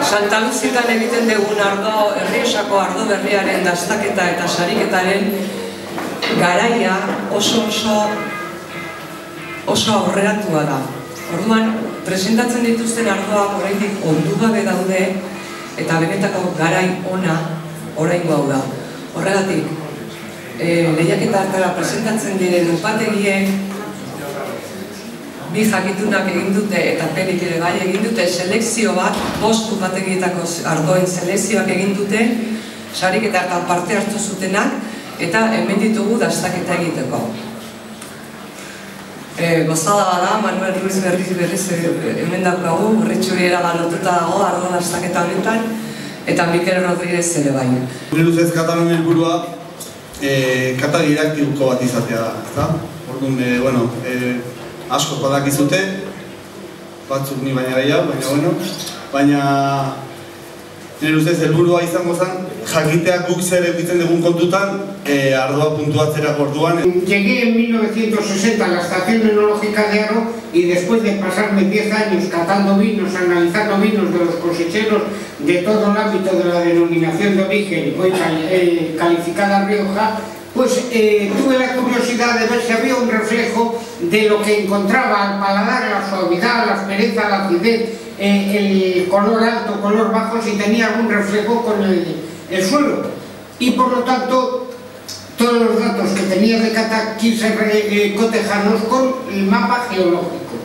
Santa Luzitan egiten dugun Errioxako ardo berriaren dastaketa eta sariketaren garaia oso aurreratua da. Orduan, presentatzen dituzten ardoak oraindik ondu gabe daude eta benetako garai ona oraingo hau da. Horregatik, lehiaketartara presentatzen diren upategiek bi jakitunak egin dute eta penik ere bai egin dute selekzio bat, 5 upategietako ardoen selekzioak egin dute, sariketartan parte hartu zutenak eta hemen ditugu dastaketa egiteko. Gozada bada, Manuel Ruiz berriz hemen daukagu, Urritxuriera lotuta dago ardo dastaketa honetan, eta Mikel Rodríguez ere bai. Nire ustez Katalun helburua kata didaktiko bat izatea da, ezta? Orduan, bueno, asko badakizute, batzuk ni baina gehiago, baina nire ustez helburua izango zen jakitea guk zer egiten dugun kontutan ardoa puntuatzera orduan. Llegué en 1960 a la estación enológica de Haro y después de pasarme 10 años catando vinos, analizando vinos de los cosecheros de todo el ámbito de la denominación de origen, hoy calificada Rioja, pues tuve la curiosidad de ver si había un reflejo de lo que encontraba al paladar, la suavidad, la aspereza, la acidez, el color alto, color bajo, si tenía algún reflejo con el suelo. Y por lo tanto, todos los datos que tenía de cata quise cotejarlos con el mapa geológico.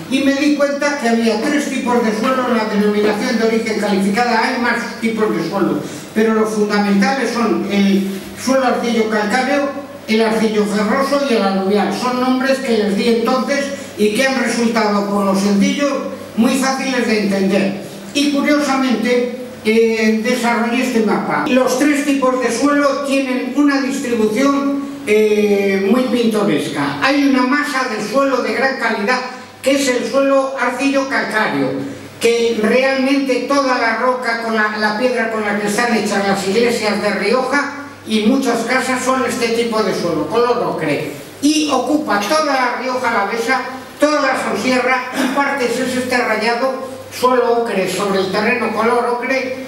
Y me di cuenta que había 3 tipos de suelo en la denominación de origen calificada. Hay más tipos de suelo, pero los fundamentales son el suelo arcillo calcáreo, el arcillo ferroso y el aluvial. Son nombres que les di entonces y que han resultado, por lo sencillo, muy fáciles de entender. Y curiosamente desarrollé este mapa. Los 3 tipos de suelo tienen una distribución muy pintoresca. Hay una masa de suelo de gran calidad que es el suelo arcillo calcáreo, que realmente toda la roca, con la piedra con la que están hechas las iglesias de Rioja y muchas casas son este tipo de suelo, color ocre, y ocupa toda la Rioja Alavesa, toda la Sonsierra, y partes es este rayado suelo ocre sobre el terreno color ocre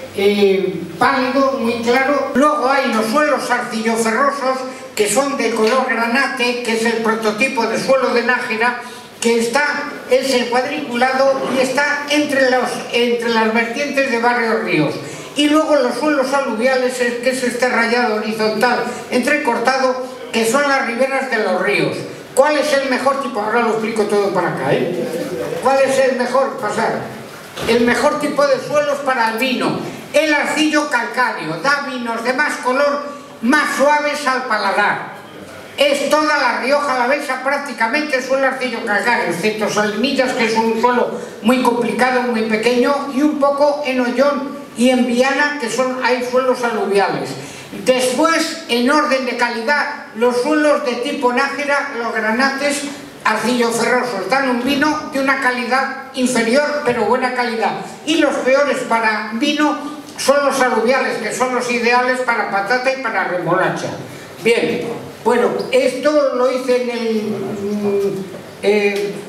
pálido, muy claro. Luego hay los suelos arcilloferrosos que son de color granate, que es el prototipo de suelo de Nájera, que es el cuadriculado y está entre las vertientes de Barrio Ríos. Y luego los suelos aluviales, que es este rayado horizontal entrecortado, que son las riberas de los ríos. ¿Cuál es el mejor tipo? Ahora lo explico todo para acá, ¿Cuál es el mejor? Pasar. El mejor tipo de suelos para el vino. El arcillo calcáreo da vinos de más color, más suaves al paladar. Es toda la Rioja Alavesa prácticamente suelo arcillo calcáreo, excepto Salinillas, que es un suelo muy complicado, muy pequeño, y un poco en Ollón y en Viana, que hay suelos aluviales. Después, en orden de calidad, los suelos de tipo Nájera, los granates arcilloferrosos, dan un vino de una calidad inferior, pero buena calidad. Y los peores para vino son los aluviales, que son los ideales para patata y para remolacha. Bien, bueno, esto lo hice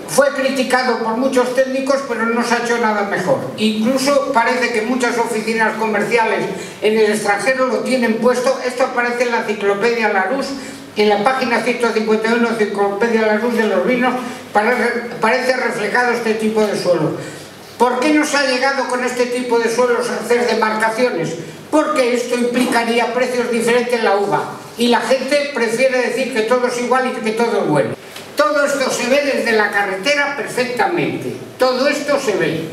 fue criticado por muchos técnicos, pero no se ha hecho nada mejor. Incluso parece que muchas oficinas comerciales en el extranjero lo tienen puesto. Esto aparece en la Enciclopedia Larousse, en la página 151, Enciclopedia Larousse de los vinos, parece reflejado este tipo de suelos. ¿Por qué no se ha llegado con este tipo de suelos a hacer demarcaciones? Porque esto implicaría precios diferentes en la uva. Y la gente prefiere decir que todo es igual y que todo es bueno. Todo esto se ve desde la carretera perfectamente. Todo esto se ve.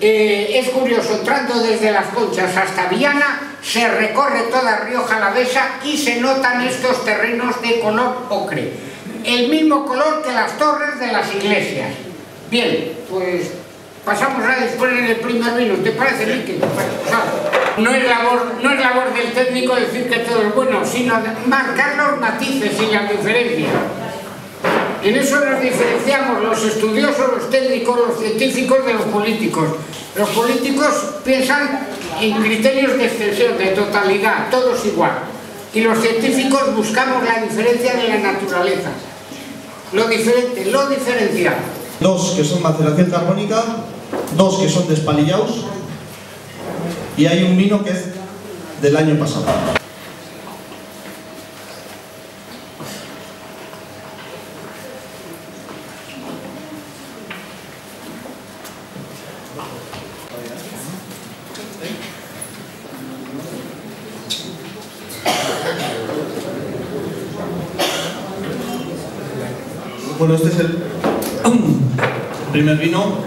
Es curioso, entrando desde Las Conchas hasta Viana, se recorre toda Rioja Alavesa y se notan estos terrenos de color ocre. El mismo color que las torres de las iglesias. Bien, pues pasamos a disponer el primer vino. ¿Te parece, Miki? No es labor del técnico decir que todo es bueno, sino marcar los matices y las diferencias. En eso nos diferenciamos los estudiosos, los técnicos, los científicos de los políticos. Los políticos piensan en criterios de extensión, de totalidad, todos igual. Y los científicos buscamos la diferencia de la naturaleza. Lo diferente, lo diferencial. 2 que son maceración carbónica, 2 que son despalillados, y hay un vino que es del año pasado. Bueno, este es el primer vino.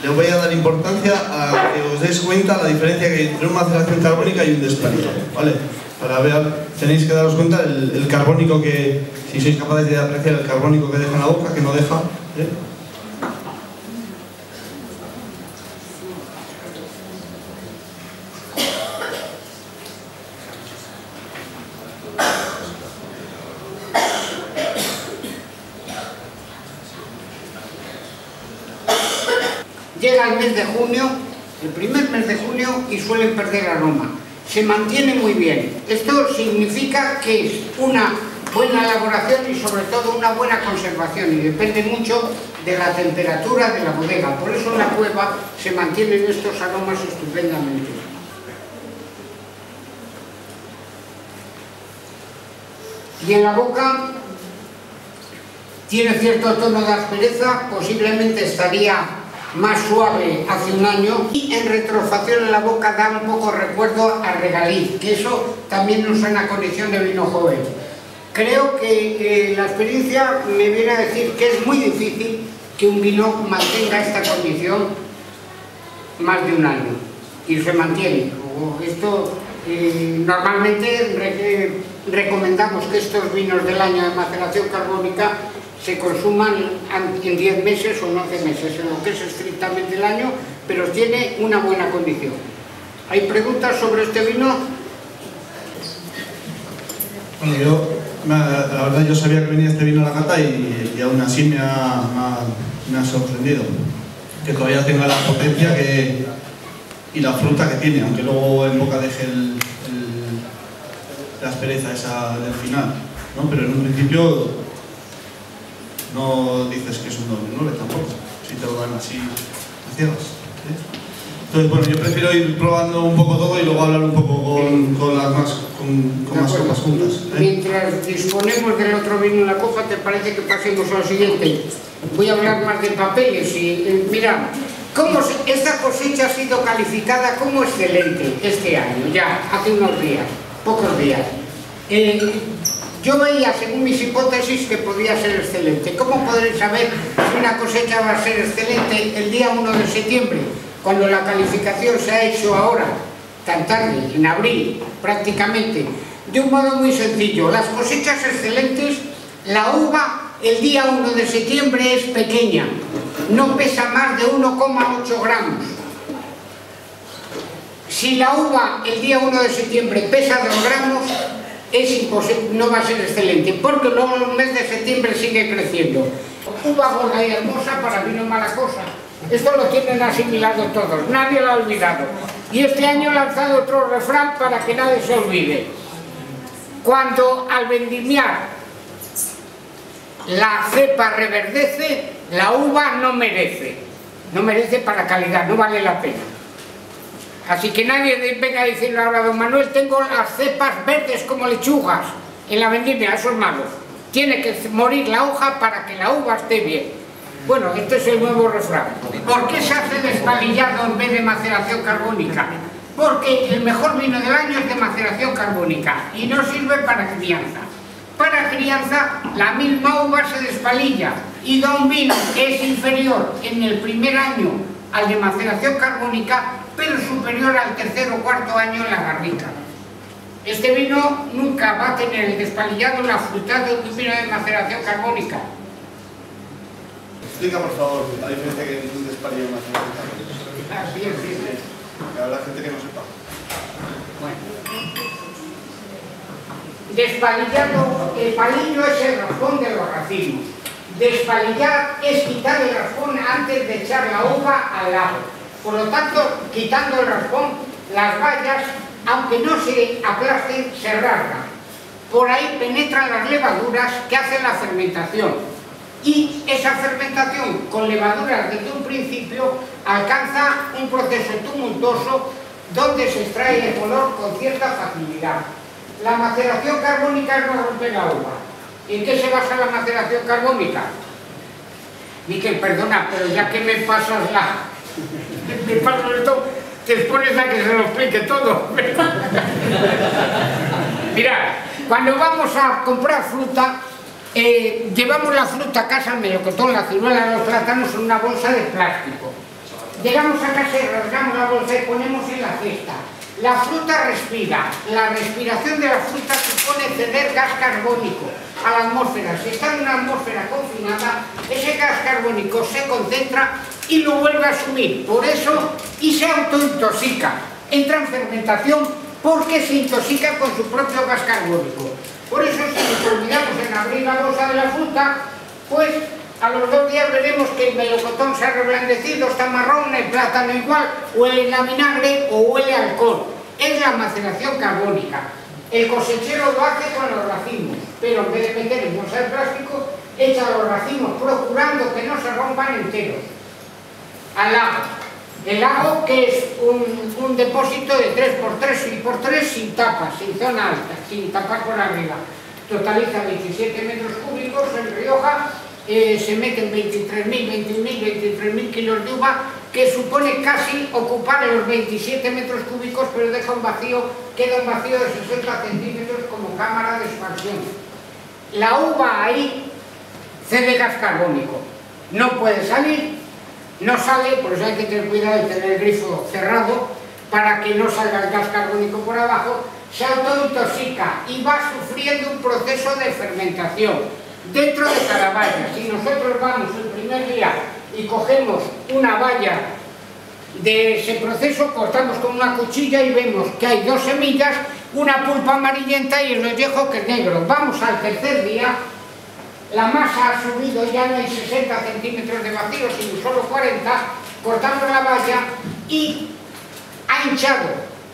Le voy a dar importancia a que os deis cuenta la diferencia que hay entre una maceración carbónica y un despalillado, ¿vale? Para ver, tenéis que daros cuenta el carbónico que, si sois capaces de apreciar el carbónico que deja en la boca, que no deja, ¿eh? Llega el mes de junio, el primer mes de junio, y suelen perder aroma. Se mantiene muy bien. Esto significa que es una buena elaboración y sobre todo una buena conservación, y depende mucho de la temperatura de la bodega. Por eso en la cueva se mantienen estos aromas estupendamente. Y en la boca tiene cierto tono de aspereza, posiblemente estaría más suave hace un año, y en retrofacción en la boca da un poco recuerdo a regaliz, que eso también nos suena a condición de vino joven. Creo que la experiencia me viene a decir que es muy difícil que un vino mantenga esta condición más de un año y se mantiene. Esto normalmente recomendamos que estos vinos del año de maceración carbónica se consuman en 10 meses o en 11 meses, en lo que es estrictamente el año, pero tiene una buena condición. ¿Hay preguntas sobre este vino? Bueno, la verdad yo sabía que venía este vino a la cata y aún así me ha sorprendido. Que todavía tenga la potencia y la fruta que tiene, aunque luego en boca deje la aspereza esa del final, ¿no? Pero en un principio no dices que es un 2009 tampoco, si te lo dan así a ciegas, ¿eh? Entonces, bueno, yo prefiero ir probando un poco todo y luego hablar un poco con más copas juntas, ¿eh? Mientras disponemos del otro vino en la copa, ¿te parece que pasemos al siguiente? Voy a hablar más de papeles y mira, esta cosecha ha sido calificada como excelente este año, ya hace unos días, pocos días. Yo veía, según mis hipótesis, que podía ser excelente. ¿Cómo podréis saber si una cosecha va a ser excelente el día 1 de septiembre, cuando la calificación se ha hecho ahora, tan tarde, en abril, prácticamente? De un modo muy sencillo. Las cosechas excelentes, la uva el día 1 de septiembre es pequeña, no pesa más de 1,8 gramos. Si la uva el día 1 de septiembre pesa 2 gramos, es imposible, no va a ser excelente, porque luego el mes de septiembre sigue creciendo. Uva gorda y hermosa para vino mala cosa. Esto lo tienen asimilado todos, nadie lo ha olvidado. Y este año he lanzado otro refrán para que nadie se olvide. Cuando al vendimiar la cepa reverdece, la uva no merece. No merece para calidad, no vale la pena. Así que nadie venga a decirle ahora, don Manuel, tengo las cepas verdes como lechugas en la vendimia, eso es malo. Tiene que morir la hoja para que la uva esté bien. Bueno, este es el nuevo refrán. ¿Por qué se hace despalillado en vez de maceración carbónica? Porque el mejor vino del año es de maceración carbónica y no sirve para crianza. Para crianza, la misma uva se despalilla y da un vino que es inferior en el primer año al de maceración carbónica, pero superior al tercer o cuarto año en la barrica. Este vino nunca va a tener el despalillado en la fruta de un vino de maceración carbónica. Explica, por favor, la diferencia que hay entre un despalillado y maceración carbónica. Bien, bien. Que habrá gente que no sepa. Bueno. Despalillado, el palillo es el raspón de los racimos. Despalillar es quitar el raspón antes de echar la uva al lago. Por lo tanto, quitando el raspón, las bayas, aunque no se aplasten, se rasgan. Por ahí penetran las levaduras que hacen la fermentación. y esa fermentación con levaduras desde un principio alcanza un proceso tumultuoso donde se extrae el color con cierta facilidad. La maceración carbónica es no romper la uva. ¿En qué se basa la maceración carbónica? Miquel, perdona, pero ya que me pasas me pasas esto, te pones a que se lo explique todo. Mirad, cuando vamos a comprar fruta, llevamos la fruta a casa, el melocotón, la ciruela, los plátanos en una bolsa de plástico. Llegamos a casa y rasgamos la bolsa y ponemos en la cesta. La fruta respira. La respiración de la fruta supone ceder gas carbónico a la atmósfera. Si está en una atmósfera confinada, ese gas carbónico se concentra y lo vuelve a asumir. Por eso, y se autointoxica. Entra en fermentación porque se intoxica con su propio gas carbónico. Por eso, si nos olvidamos en abrir la bolsa de la fruta, pues a los 2 días veremos que el melocotón se ha reblandecido, está marrón, el plátano igual, huele a vinagre o huele a alcohol. Es la maceración carbónica. El cosechero lo hace con los racimos, pero en vez de meter en bolsa de plástico, echa los racimos procurando que no se rompan enteros. Al lago. El lago, que es un depósito de 3×3 y 3 sin tapas, sin zona alta, sin tapar por arriba. Totaliza 27 metros cúbicos en Rioja. Se meten 23.000 kilos de uva, que supone casi ocupar los 27 metros cúbicos, pero deja un vacío, queda un vacío de 60 centímetros como cámara de expansión. La uva ahí cede gas carbónico, no puede salir, no sale, por eso hay que tener cuidado de tener el grifo cerrado para que no salga el gas carbónico por abajo, se autointoxica y va sufriendo un proceso de fermentación. Dentro de cada valla, si nosotros vamos el primer día y cogemos una valla de ese proceso, cortamos con una cuchilla y vemos que hay 2 semillas, una pulpa amarillenta y el ollejo que es negro. Vamos al tercer día, la masa ha subido, ya no hay 60 centímetros de vacío, sino solo 40, cortamos la valla y ha hinchado,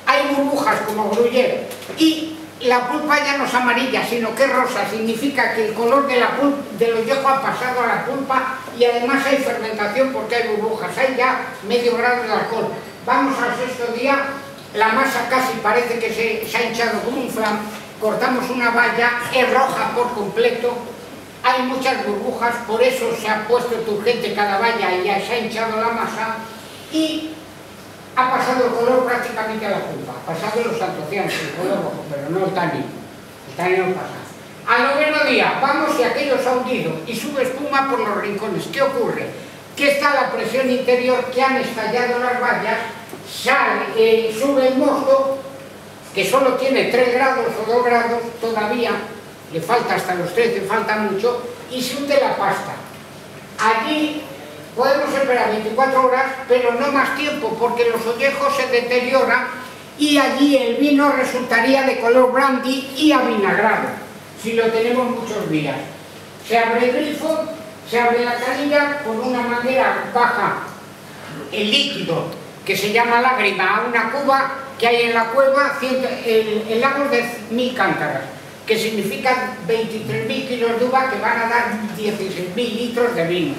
hay burbujas como gruyere y la pulpa ya no es amarilla, sino que es rosa. Significa que el color del ollejo ha pasado a la pulpa y además hay fermentación porque hay burbujas, hay ya medio grado de alcohol. Vamos al 6.º día, la masa casi parece que se ha hinchado como un flan, cortamos una valla, es roja por completo, hay muchas burbujas, por eso se ha puesto turgente cada valla y ya se ha hinchado la masa y ha pasado el color prácticamente a la pulpa, ha pasado los antocianos, el color rojo, pero no el tanino pasa. Al 9.º día, vamos y aquello se ha hundido y sube espuma por los rincones. ¿Qué ocurre? Que está la presión interior, que han estallado las vallas, sube el mosto, que solo tiene 3 grados o 2 grados todavía, le falta hasta los 13, falta mucho, y se hunde la pasta. Allí podemos esperar 24 horas, pero no más tiempo, porque los ollejos se deterioran y allí el vino resultaría de color brandy y avinagrado, si lo tenemos muchos días. Se abre el grifo, se abre la canilla, con una manguera baja el líquido, que se llama lágrima, a una cuba que hay en la cueva, el lago de 1000 cántaras, que significa 23.000 kilos de uva, que van a dar 16.000 litros de vino.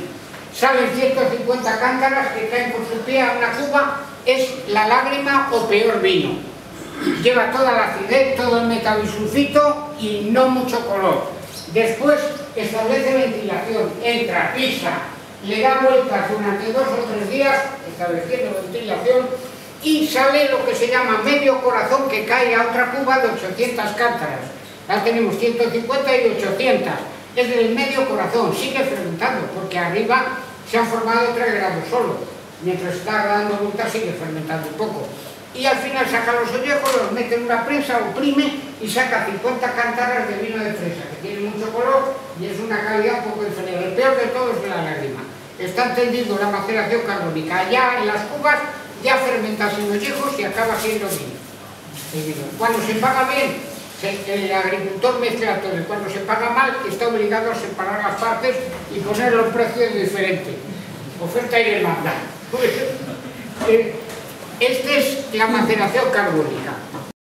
Salen 150 cántaras que caen por su pie a una cuba, es la lágrima o peor vino. Lleva toda la acidez, todo el metabisulfito y no mucho color. Después establece ventilación, entra, pisa, le da vueltas durante 2 o 3 días, estableciendo ventilación, y sale lo que se llama medio corazón, que cae a otra cuba de 800 cántaras. Ya tenemos 150 y 800. Es del medio corazón, sigue fermentando, porque arriba se han formado 3 grados solo. Mientras está dando vueltas sigue fermentando un poco. Y al final saca los ollejos, los mete en una prensa, oprime y saca 50 cántaras de vino de fresa, que tiene mucho color y es una calidad un poco inferior. El peor de todo es la lágrima. Está entendido la maceración carbónica. Allá en las cubas ya fermenta sin ollejos y acaba siendo vino. Cuando se paga bien, el agricultor mezcla todo, y cuando se paga mal está obligado a separar las partes y poner los precios diferentes. Oferta y demanda. Esta es la maceración carbónica.